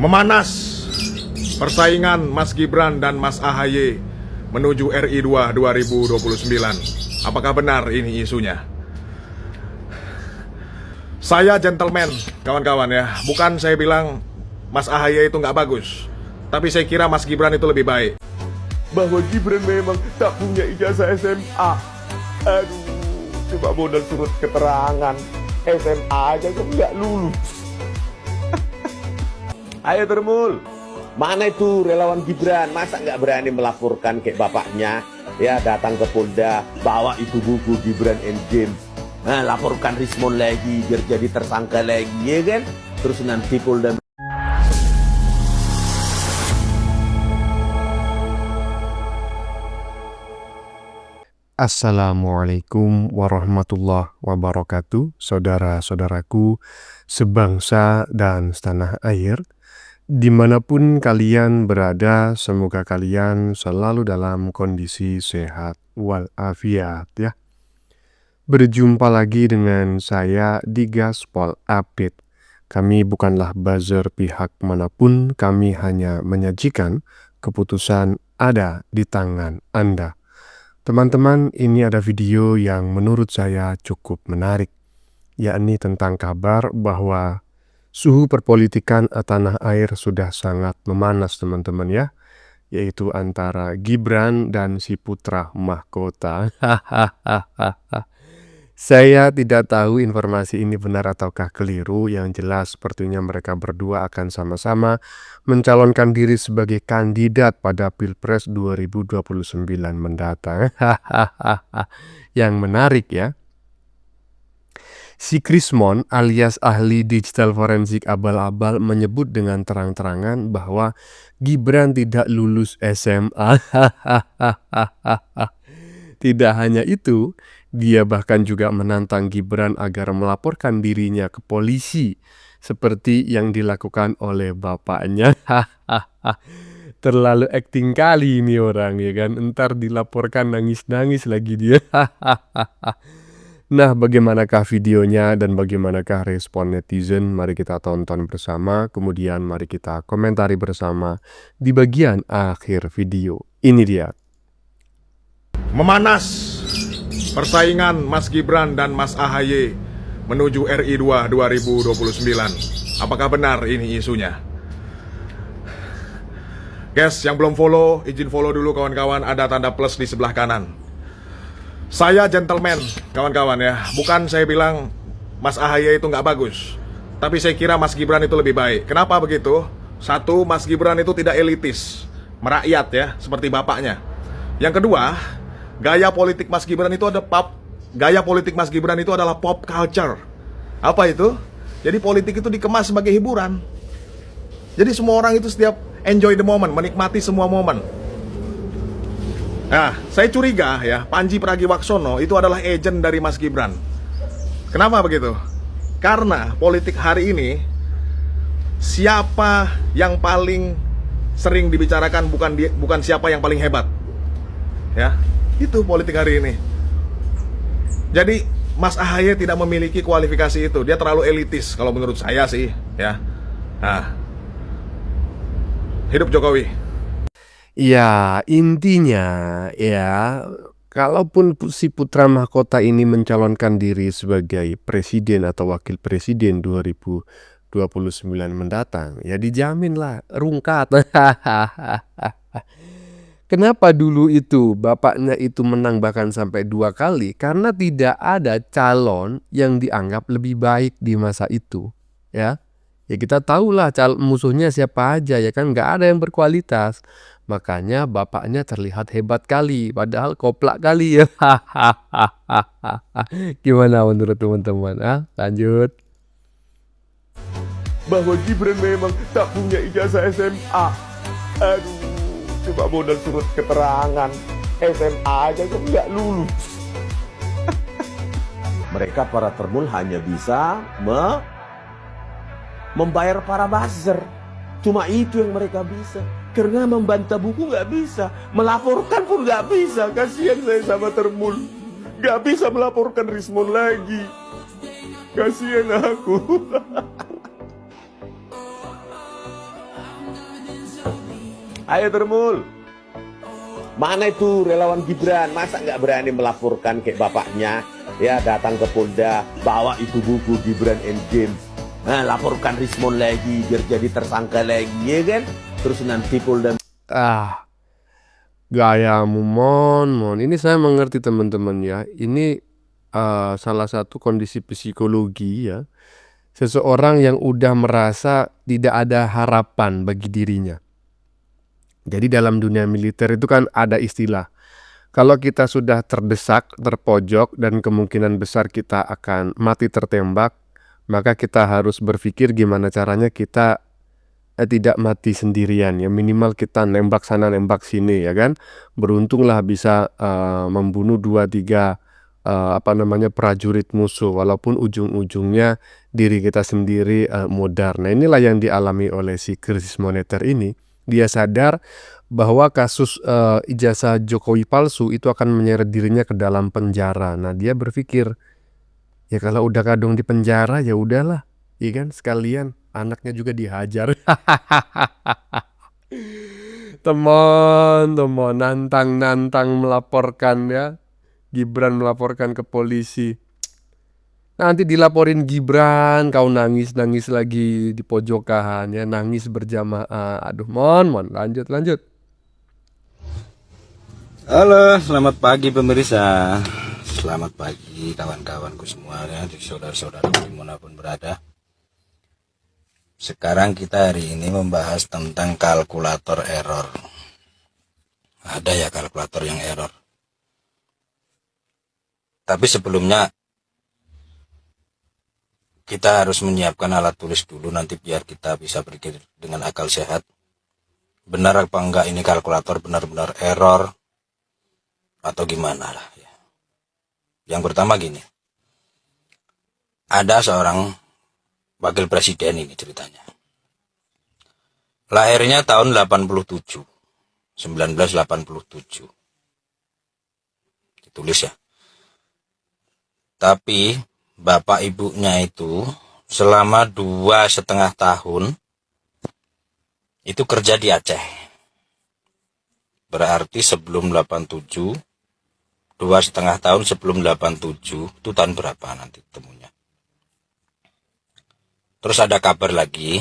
Memanas persaingan Mas Gibran dan Mas AHY menuju RI 2 2029. Apakah benar ini isunya? Saya gentleman, kawan-kawan ya. Bukan saya bilang Mas AHY itu nggak bagus, tapi saya kira Mas Gibran itu lebih baik. Bahwa Gibran memang tak punya ijazah SMA. Aduh, coba modal surut keterangan SMA aja kok nggak lulus. Ayo Termul, mana itu relawan Gibran? Masa nggak berani melaporkan kayak bapaknya? Ya datang ke Polda, bawa itu buku Gibran Endgame. Nah, laporkan Rismon lagi biar jadi tersangka lagi, ya kan? Terus nanti Polda. Assalamualaikum warahmatullahi wabarakatuh, saudara-saudaraku sebangsa dan setanah air. Dimanapun kalian berada, semoga kalian selalu dalam kondisi sehat walafiat ya. Berjumpa lagi dengan saya di Gaspol Update. Kami bukanlah buzzer pihak manapun, kami hanya menyajikan keputusan ada di tangan Anda. Teman-teman, ini ada video yang menurut saya cukup menarik, yakni tentang kabar bahwa suhu perpolitikan tanah air sudah sangat memanas teman-teman ya, yaitu antara Gibran dan si putra mahkota. Saya tidak tahu informasi ini benar ataukah keliru, yang jelas sepertinya mereka berdua akan sama-sama mencalonkan diri sebagai kandidat pada Pilpres 2029 mendatang. Yang menarik ya, si Krismon alias ahli digital forensik abal-abal menyebut dengan terang-terangan bahwa Gibran tidak lulus SMA. Tidak hanya itu, dia bahkan juga menantang Gibran agar melaporkan dirinya ke polisi seperti yang dilakukan oleh bapaknya. Terlalu acting kali ini orang ya kan, entar dilaporkan nangis-nangis lagi dia. Nah, bagaimanakah videonya dan bagaimanakah respon netizen? Mari kita tonton bersama, kemudian mari kita komentari bersama di bagian akhir video. Ini dia. Memanas persaingan Mas Gibran dan Mas AHY menuju RI 2 2029. Apakah benar ini isunya? Guys, yang belum follow, izin follow dulu kawan-kawan. Ada tanda plus di sebelah kanan. Saya gentleman, kawan-kawan ya. Bukan saya bilang Mas AHY itu nggak bagus, tapi saya kira Mas Gibran itu lebih baik. Kenapa begitu? Satu, Mas Gibran itu tidak elitis, merakyat ya, seperti bapaknya. Yang kedua, gaya politik Mas Gibran itu adalah pop culture. Apa itu? Jadi politik itu dikemas sebagai hiburan. Jadi semua orang itu setiap enjoy the moment, menikmati semua momen. Nah, saya curiga ya, Panji Pragiwaksono itu adalah agent dari Mas Gibran. Kenapa begitu? Karena politik hari ini, siapa yang paling sering dibicarakan bukan siapa yang paling hebat. Ya, itu politik hari ini. Jadi Mas AHY tidak memiliki kualifikasi itu. Dia terlalu elitis kalau menurut saya sih ya. Nah, hidup Jokowi. Ya, intinya ya, kalaupun si putra mahkota ini mencalonkan diri sebagai presiden atau wakil presiden 2029 mendatang, ya dijaminlah rungkat. Kenapa dulu itu bapaknya itu menang bahkan sampai 2 kali? Karena tidak ada calon yang dianggap lebih baik di masa itu, ya. Ya kita tahulah musuhnya siapa aja ya kan, nggak ada yang berkualitas. Makanya bapaknya terlihat hebat kali, padahal koplak kali ya. Gimana menurut teman-teman? Lanjut. Bahwa Gibran memang tak punya ijazah SMA. Aduh, coba modal surut keterangan SMA aja kok nggak lulus. Mereka para Termul hanya bisa membayar para buzzer. Cuma itu yang mereka bisa. Karena membantah buku nggak bisa, melaporkan pun nggak bisa. Kasihan saya sama Termul, nggak bisa melaporkan Rismon lagi. Kasihan aku. Ayo Termul. Mana itu relawan Gibran? Masa nggak berani melaporkan kayak bapaknya? Ya datang ke Polda, bawa itu buku Gibran Endgame. Nah, laporkan Rismon lagi biar jadi tersangka lagi, ya kan? Terus nanti Polda Gayamu mon. Ini saya mengerti teman-teman ya. Ini salah satu kondisi psikologi ya. Seseorang yang udah merasa tidak ada harapan bagi dirinya. Jadi dalam dunia militer itu kan ada istilah. Kalau kita sudah terdesak, terpojok, dan kemungkinan besar kita akan mati tertembak, maka kita harus berpikir gimana caranya kita tidak mati sendirian ya. Minimal kita nembak sana nembak sini ya kan. Beruntunglah bisa membunuh 2-3 prajurit musuh, walaupun ujung-ujungnya diri kita sendiri modar. Nah inilah yang dialami oleh si krisis moneter ini. Dia sadar bahwa kasus ijazah Jokowi palsu itu akan menyeret dirinya ke dalam penjara. Nah dia berpikir, ya kalau udah kadung di penjara ya udahlah, iya kan, sekalian anaknya juga dihajar. Teman-teman, nantang melaporkan ya, Gibran melaporkan ke polisi. Nanti dilaporin Gibran, kau nangis lagi di pojokan ya, nangis berjamaah. Aduh, mon, lanjut. Halo, selamat pagi pemirsa. Selamat pagi kawan-kawanku semua ya, saudara-saudara dimanapun berada. Sekarang kita hari ini membahas tentang kalkulator error. Ada ya kalkulator yang error. Tapi sebelumnya kita harus menyiapkan alat tulis dulu nanti biar kita bisa berpikir dengan akal sehat. Benar apa enggak ini kalkulator benar-benar error atau gimana lah ya. Yang pertama gini. Ada seorang wakil presiden ini ceritanya. Lahirnya tahun 1987. Ditulis ya. Tapi bapak ibunya itu selama 2,5 tahun itu kerja di Aceh. Berarti sebelum 87, 2,5 tahun sebelum 87, itu tahun berapa nanti temunya. Terus ada kabar lagi,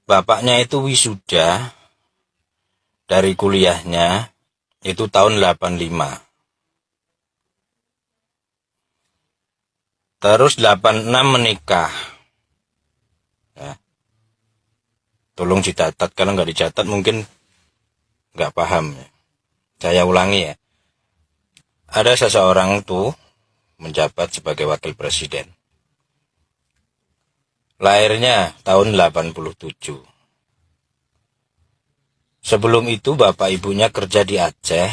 bapaknya itu wisuda dari kuliahnya itu tahun 85. Terus 86 menikah. Ya. Tolong dicatat, kalau nggak dicatat mungkin nggak paham. Ya. Saya ulangi ya. Ada seseorang tuh menjabat sebagai wakil presiden. Lahirnya tahun 87. Sebelum itu bapak ibunya kerja di Aceh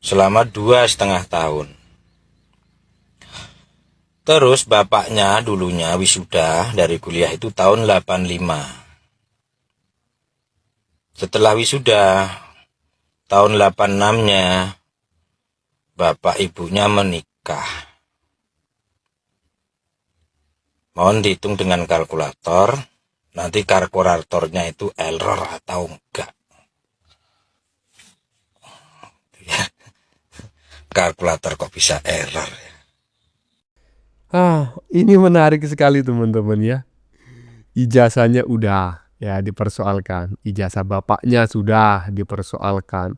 selama 2,5 tahun. Terus bapaknya dulunya wisuda dari kuliah itu tahun 85. Setelah wisuda tahun 86-nya bapak ibunya menikah. Mohon dihitung dengan kalkulator, nanti kalkulatornya itu error atau enggak. Kalkulator kok bisa error ya? Ini menarik sekali teman-teman ya. Ijazahnya udah ya dipersoalkan. Ijazah bapaknya sudah dipersoalkan.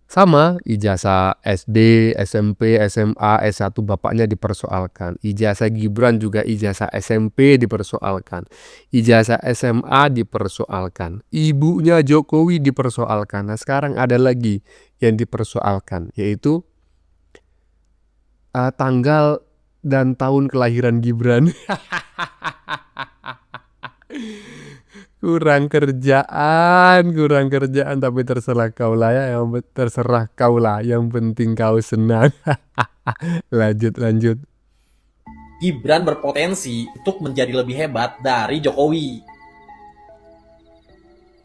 Sama ijazah SD, SMP, SMA, S1 bapaknya dipersoalkan. Ijazah Gibran juga ijazah SMP dipersoalkan. Ijazah SMA dipersoalkan. Ibunya Jokowi dipersoalkan. Nah sekarang ada lagi yang dipersoalkan, yaitu tanggal dan tahun kelahiran Gibran. kurang kerjaan tapi terserah kaulah ya, yang penting kau senang. lanjut. Gibran berpotensi untuk menjadi lebih hebat dari Jokowi.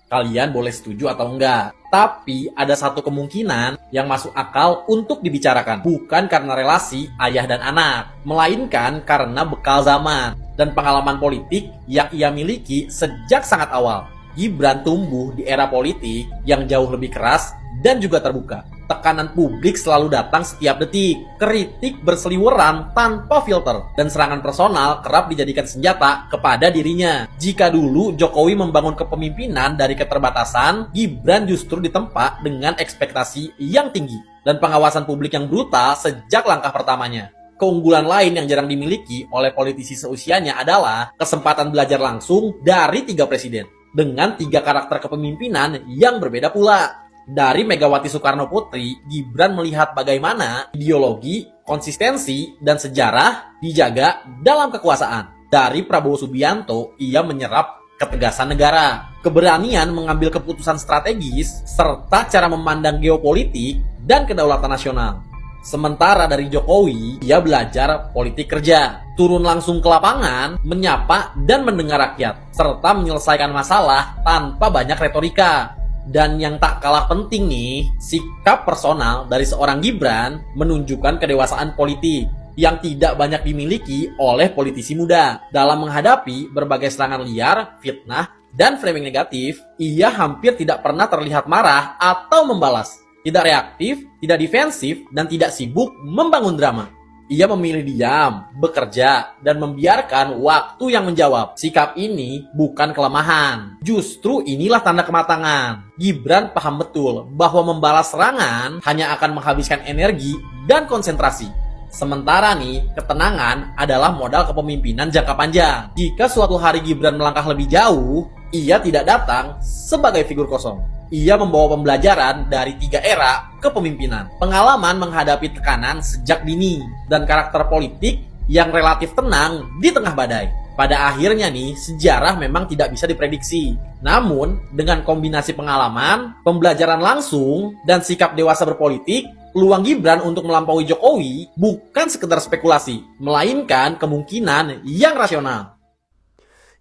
Kalian boleh setuju atau enggak. Tapi ada satu kemungkinan yang masuk akal untuk dibicarakan. Bukan karena relasi ayah dan anak, melainkan karena bekal zaman dan pengalaman politik yang ia miliki sejak sangat awal. Gibran tumbuh di era politik yang jauh lebih keras dan juga terbuka. Tekanan publik selalu datang setiap detik, kritik berseliweran tanpa filter, dan serangan personal kerap dijadikan senjata kepada dirinya. Jika dulu Jokowi membangun kepemimpinan dari keterbatasan, Gibran justru ditempa dengan ekspektasi yang tinggi dan pengawasan publik yang brutal sejak langkah pertamanya. Keunggulan lain yang jarang dimiliki oleh politisi seusianya adalah kesempatan belajar langsung dari 3 presiden dengan 3 karakter kepemimpinan yang berbeda pula. Dari Megawati Soekarno Putri, Gibran melihat bagaimana ideologi, konsistensi, dan sejarah dijaga dalam kekuasaan. Dari Prabowo Subianto, ia menyerap ketegasan negara, keberanian mengambil keputusan strategis, serta cara memandang geopolitik dan kedaulatan nasional. Sementara dari Jokowi, ia belajar politik kerja, turun langsung ke lapangan, menyapa dan mendengar rakyat, serta menyelesaikan masalah tanpa banyak retorika. Dan yang tak kalah penting nih, sikap personal dari seorang Gibran menunjukkan kedewasaan politik yang tidak banyak dimiliki oleh politisi muda. Dalam menghadapi berbagai serangan liar, fitnah, dan framing negatif, ia hampir tidak pernah terlihat marah atau membalas. Tidak reaktif, tidak defensif, dan tidak sibuk membangun drama. Ia memilih diam, bekerja, dan membiarkan waktu yang menjawab. Sikap ini bukan kelemahan. Justru inilah tanda kematangan. Gibran paham betul bahwa membalas serangan hanya akan menghabiskan energi dan konsentrasi. Sementara nih, ketenangan adalah modal kepemimpinan jangka panjang. Jika suatu hari Gibran melangkah lebih jauh, ia tidak datang sebagai figur kosong. Ia membawa pembelajaran dari 3 era kepemimpinan, pengalaman menghadapi tekanan sejak dini, dan karakter politik yang relatif tenang di tengah badai. Pada akhirnya nih, sejarah memang tidak bisa diprediksi. Namun, dengan kombinasi pengalaman, pembelajaran langsung, dan sikap dewasa berpolitik, peluang Gibran untuk melampaui Jokowi bukan sekedar spekulasi, melainkan kemungkinan yang rasional.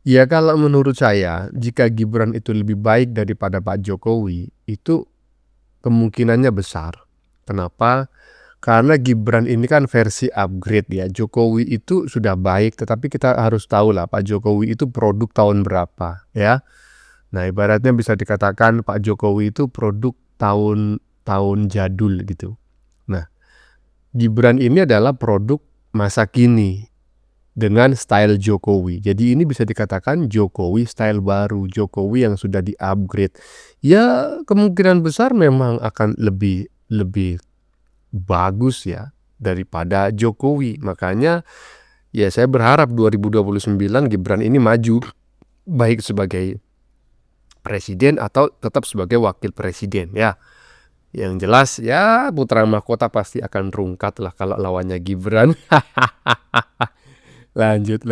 Ya kalau menurut saya, jika Gibran itu lebih baik daripada Pak Jokowi, itu kemungkinannya besar. Kenapa? Karena Gibran ini kan versi upgrade ya. Jokowi itu sudah baik, tetapi kita harus tahu lah Pak Jokowi itu produk tahun berapa ya. Nah ibaratnya bisa dikatakan Pak Jokowi itu produk tahun jadul gitu. Nah Gibran ini adalah produk masa kini dengan style Jokowi. Jadi ini bisa dikatakan Jokowi style baru, Jokowi yang sudah di-upgrade. Ya kemungkinan besar memang akan lebih bagus ya daripada Jokowi. Makanya ya saya berharap 2029 Gibran ini maju baik sebagai presiden atau tetap sebagai wakil presiden ya. Yang jelas ya putra mahkota pasti akan rungkat lah kalau lawannya Gibran. Lanjut.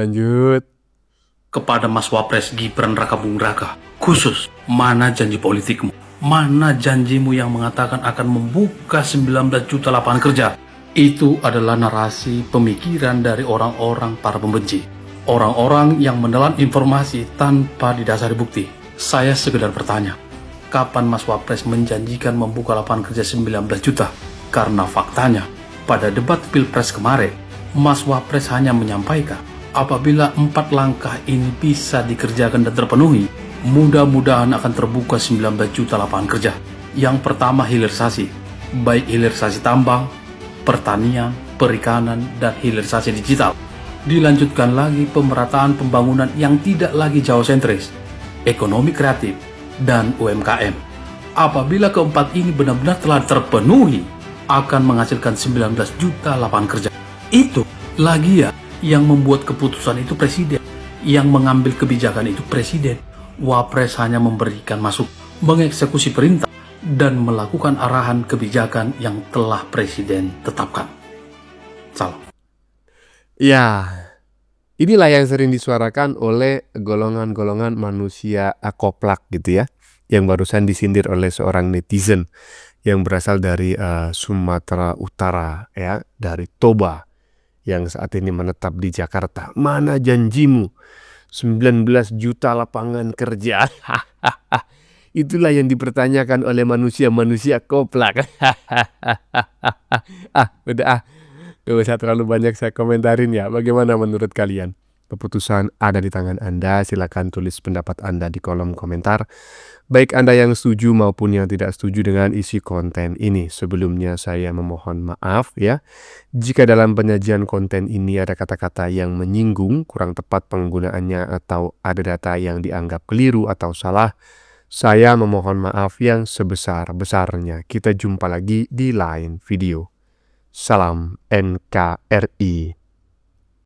Kepada Mas Wapres Gibran Rakabung Raka, khusus, mana janji politikmu? Mana janjimu yang mengatakan akan membuka 19 juta lapangan kerja? Itu adalah narasi pemikiran dari orang-orang para pembenci. Orang-orang yang menelan informasi tanpa didasari bukti. Saya sekedar bertanya, kapan Mas Wapres menjanjikan membuka lapangan kerja 19 juta? Karena faktanya, pada debat Pilpres kemarin, Mas Wapres hanya menyampaikan, apabila 4 langkah ini bisa dikerjakan dan terpenuhi, mudah-mudahan akan terbuka 19 juta lapangan kerja. Yang pertama hilirisasi, baik hilirisasi tambang, pertanian, perikanan, dan hilirisasi digital. Dilanjutkan lagi pemerataan pembangunan yang tidak lagi Jawa-sentris, ekonomi kreatif, dan UMKM. Apabila keempat ini benar-benar telah terpenuhi, akan menghasilkan 19 juta lapangan kerja. Itu lagi ya yang membuat keputusan itu presiden, yang mengambil kebijakan itu presiden. Wapres hanya memberikan masuk, mengeksekusi perintah, dan melakukan arahan kebijakan yang telah presiden tetapkan. Salam. Ya, inilah yang sering disuarakan oleh golongan-golongan manusia koplak gitu ya, yang barusan disindir oleh seorang netizen yang berasal dari Sumatera Utara ya, dari Toba, yang saat ini menetap di Jakarta. Mana janjimu? 19 juta lapangan kerja. Itulah yang dipertanyakan oleh manusia-manusia koplak. Udah gak usah terlalu banyak saya komentarin ya. Bagaimana menurut kalian? Keputusan ada di tangan Anda. Silakan tulis pendapat Anda di kolom komentar. Baik Anda yang setuju maupun yang tidak setuju dengan isi konten ini. Sebelumnya saya memohon maaf ya, jika dalam penyajian konten ini ada kata-kata yang menyinggung, kurang tepat penggunaannya, atau ada data yang dianggap keliru atau salah, saya memohon maaf yang sebesar-besarnya. Kita jumpa lagi di lain video. Salam NKRI.